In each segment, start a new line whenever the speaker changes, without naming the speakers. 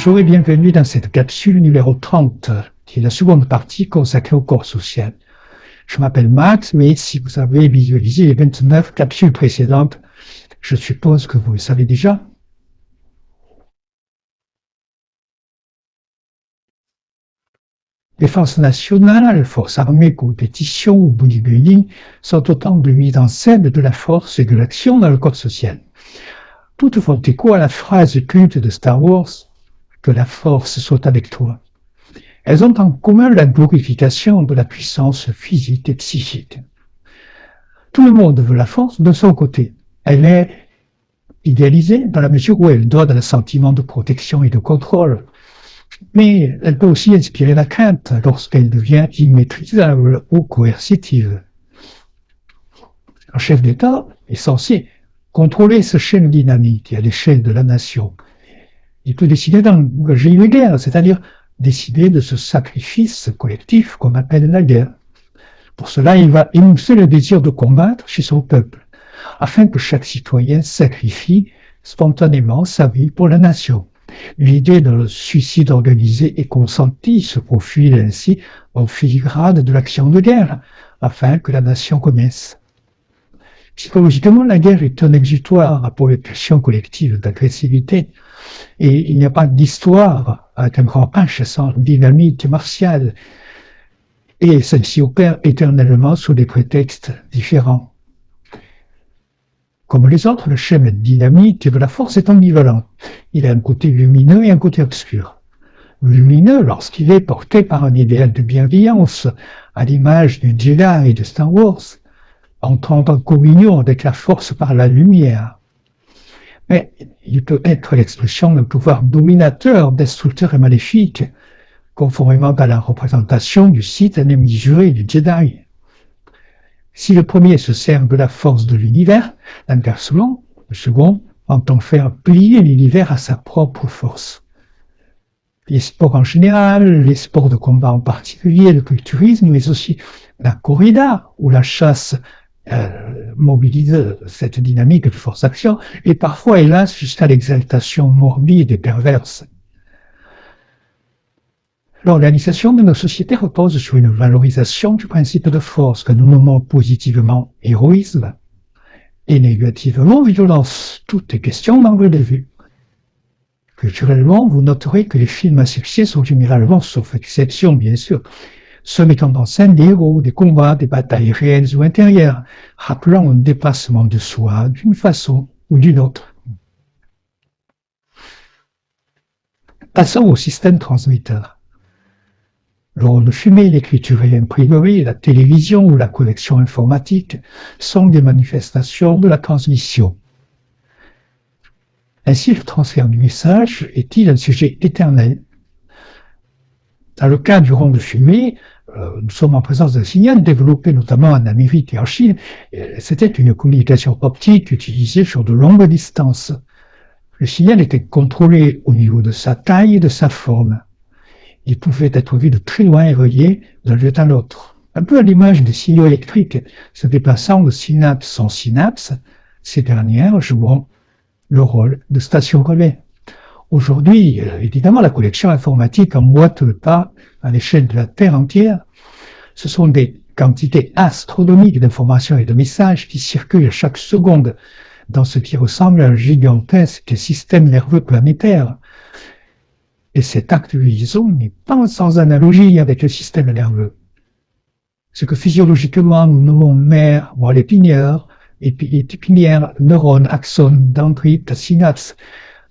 Bonjour et bienvenue dans cette capsule numéro 30, qui est la seconde partie consacrée au corps social. Je m'appelle Max, mais si vous avez visualisé les 29 capsules précédentes, je suppose que vous le savez déjà. Les forces nationales, forces armées, compétition ou bodybuilding sont autant de mises en scène de la force et de l'action dans le corps social. Toutes font écho à la phrase culte de Star Wars, que la force soit avec toi. Elles ont en commun la glorification de la puissance physique et psychique. Tout le monde veut la force de son côté. Elle est idéalisée dans la mesure où elle donne un sentiment de protection et de contrôle. Mais elle peut aussi inspirer la crainte lorsqu'elle devient immaîtrisable ou coercitive. Un chef d'État est censé contrôler ce chaîne dynamique à l'échelle de la nation. Il peut décider d'engager une guerre, c'est-à-dire décider de ce sacrifice collectif qu'on appelle la guerre. Pour cela, il va émousser le désir de combattre chez son peuple, afin que chaque citoyen sacrifie spontanément sa vie pour la nation. L'idée d'un suicide organisé et consenti se profile ainsi en filigrane de l'action de guerre, afin que la nation commence. Psychologiquement, la guerre est un exutoire pour les pulsions collectives d'agressivité, et il n'y a pas d'histoire avec un grand H sans dynamite martiale, et celle-ci opère éternellement sous des prétextes différents. Comme les autres, le schéma dynamique de la force est ambivalent. Il a un côté lumineux et un côté obscur. Lumineux lorsqu'il est porté par un idéal de bienveillance, à l'image du Jedi et de Star Wars, entrant en communion avec la force par la lumière. Mais il peut être l'expression d'un pouvoir dominateur, destructeur et maléfique, conformément à la représentation du Sith ennemi juré du Jedi. Si le premier se sert de la force de l'univers, inversement, le second entend faire plier l'univers à sa propre force. Les sports en général, les sports de combat en particulier, le culturisme, mais aussi la corrida ou la chasse mobilise cette dynamique de force-action et parfois, hélas, jusqu'à l'exaltation morbide et perverse. L'organisation de nos sociétés repose sur une valorisation du principe de force que nous nommons positivement héroïsme et négativement violence. Tout est question d'angle de vue. Culturellement, vous noterez que les films à succès sont généralement, sauf exception bien sûr, se mettant en scène des héros, des combats, des batailles réelles ou intérieures, rappelant un dépassement de soi d'une façon ou d'une autre. Passons au système transmetteur. L'onde fumée, l'écriture et l'imprimerie, la télévision ou la connexion informatique sont des manifestations de la transmission. Ainsi, le transfert du message est-il un sujet éternel? Dans le cas du rond de fumée, nous sommes en présence d'un signal développé notamment en Amérique et en Chine. C'était une communication optique utilisée sur de longues distances. Le signal était contrôlé au niveau de sa taille et de sa forme. Il pouvait être vu de très loin et relié d'un lieu à l'autre. Un peu à l'image des signaux électriques se déplaçant de synapse en synapse, ces dernières jouant le rôle de station relais. Aujourd'hui, évidemment, la connexion informatique emboîte le pas à l'échelle de la Terre entière. Ce sont des quantités astronomiques d'informations et de messages qui circulent chaque seconde dans ce qui ressemble à un gigantesque système nerveux planétaire. Et cet acte de liaison n'est pas sans analogie avec le système nerveux. Ce que physiologiquement nous nommons nerfs, voire épinières, neurones, axones, dendrites, synapses,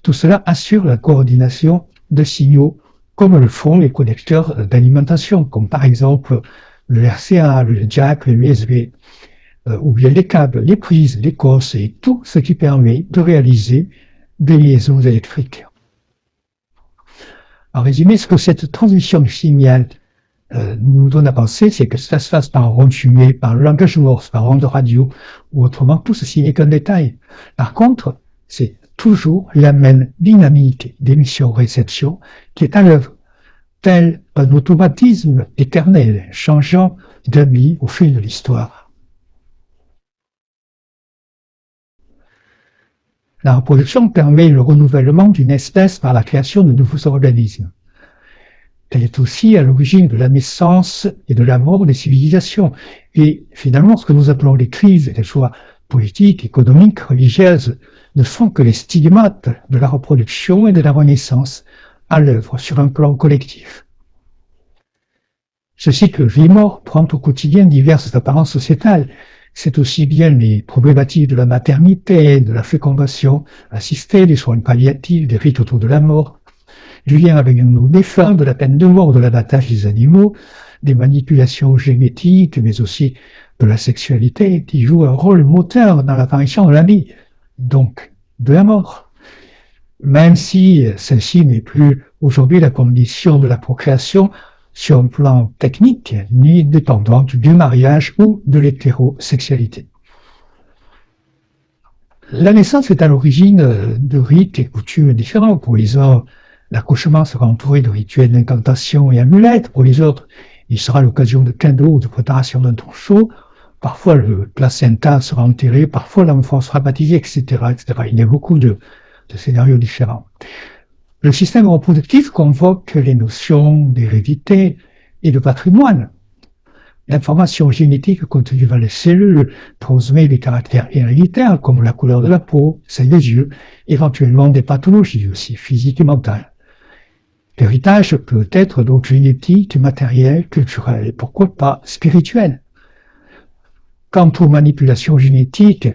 tout cela assure la coordination de signaux comme le font les connecteurs d'alimentation, comme par exemple le RCA, le jack, le USB, ou bien les câbles, les prises, les cosses et tout ce qui permet de réaliser des liaisons électriques. En résumé, ce que cette transmission du signal nous donne à penser, c'est que ça se fasse par un rond de fumée, par le langage morse, par onde radio, ou autrement, tout ceci n'est qu'un détail. Par contre, c'est toujours la même dynamique d'émission-réception qui est à l'œuvre, tel un automatisme éternel, changeant d'avis au fil de l'histoire. La reproduction permet le renouvellement d'une espèce par la création de nouveaux organismes. Elle est aussi à l'origine de la naissance et de la mort des civilisations. Et finalement, ce que nous appelons les crises, qu'elles soient politiques, économiques, religieuses, ne sont que les stigmates de la reproduction et de la renaissance à l'œuvre sur un plan collectif. Ce cycle vie-mort prend au quotidien diverses apparences sociétales. C'est aussi bien les problématiques de la maternité, de la fécondation assistée, des soins palliatifs, des rites autour de la mort, du lien avec nos défunts, de la peine de mort, de l'abattage des animaux, des manipulations génétiques, mais aussi de la sexualité qui joue un rôle moteur dans l'apparition de la vie, donc de la mort. Même si celle-ci n'est plus aujourd'hui la condition de la procréation sur un plan technique, ni dépendante du mariage ou de l'hétérosexualité. La naissance est à l'origine de rites et coutumes différents. Pour les uns, l'accouchement sera entouré de rituels d'incantation et amulettes. Pour les autres, il sera l'occasion de cadeaux ou de préparation d'un trousseau. Parfois, le placenta sera enterré, parfois l'enfant sera baptisé, etc., etc. Il y a beaucoup de scénarios différents. Le système reproductif convoque les notions d'hérédité et de patrimoine. L'information génétique contenue dans les cellules transmet des caractères héréditaires comme la couleur de la peau, celle des yeux, éventuellement des pathologies aussi physiques et mentales. L'héritage peut être donc génétique, matériel, culturel et pourquoi pas spirituel. Quant aux manipulations génétiques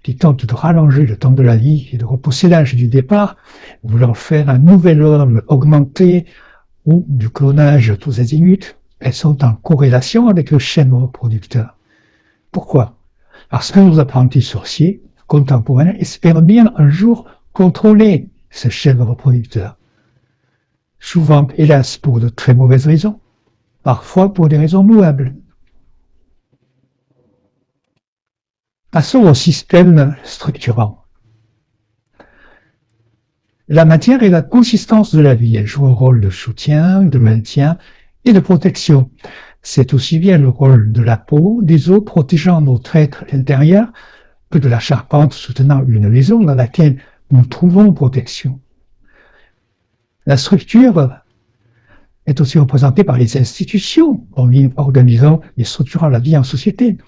qui tentent de rallonger le temps de la vie et de repousser l'âge du départ, voulant faire un nouvel homme augmenté ou du clonage tous azimuts, elles sont en corrélation avec le schéma reproducteur. Pourquoi? Parce que nos apprentis sorciers contemporains espèrent bien un jour contrôler ce schéma reproducteur. Souvent, hélas, pour de très mauvaises raisons, parfois pour des raisons louables. Passons au système structurant. La matière est la consistance de la vie. Elle joue un rôle de soutien, de maintien et de protection. C'est aussi bien le rôle de la peau, des os protégeant notre être intérieur, que de la charpente soutenant une maison dans laquelle nous trouvons protection. La structure est aussi représentée par les institutions organisant et structurant la vie en société.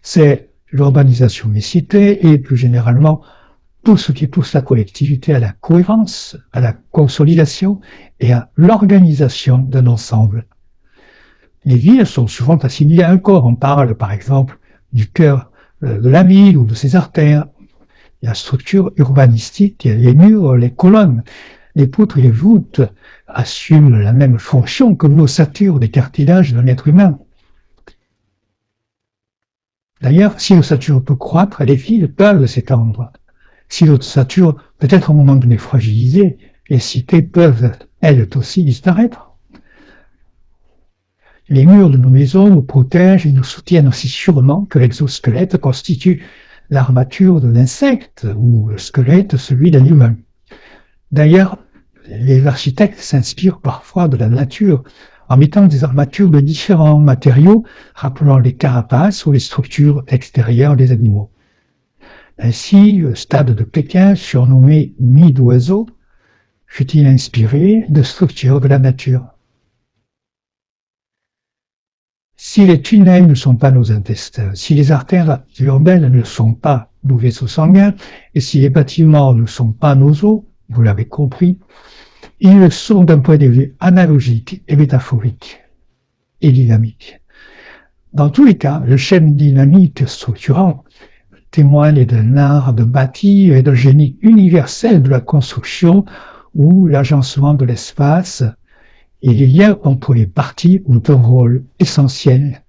C'est l'urbanisation des cités et plus généralement tout ce qui pousse la collectivité à la cohérence, à la consolidation et à l'organisation d'un ensemble. Les villes sont souvent assimilées à un corps. On parle par exemple du cœur de la ville ou de ses artères. La structure urbanistique, les murs, les colonnes, les poutres et les voûtes assument la même fonction que l'ossature des cartilages d'un être humain. D'ailleurs, si l'ossature peut croître, les villes peuvent s'étendre. Si l'ossature peut être à un moment donné fragilisée, les cités peuvent, elles aussi, disparaître. Les murs de nos maisons nous protègent et nous soutiennent aussi sûrement que l'exosquelette constitue l'armature de l'insecte ou le squelette celui d'un humain. D'ailleurs, les architectes s'inspirent parfois de la nature en mettant des armatures de différents matériaux rappelant les carapaces ou les structures extérieures des animaux. Ainsi, le stade de Pékin, surnommé nid d'oiseau, fut-il inspiré de structures de la nature. Si les tunnels ne sont pas nos intestins, si les artères urbaines ne sont pas nos vaisseaux sanguins, et si les bâtiments ne sont pas nos os, vous l'avez compris, ils le sont d'un point de vue analogique et métaphorique et dynamique. Dans tous les cas, le schéma dynamique structurant témoigne d'un art de bâtir et d'un génie universel de la construction où l'agencement de l'espace et les liens entre les parties ont un rôle essentiel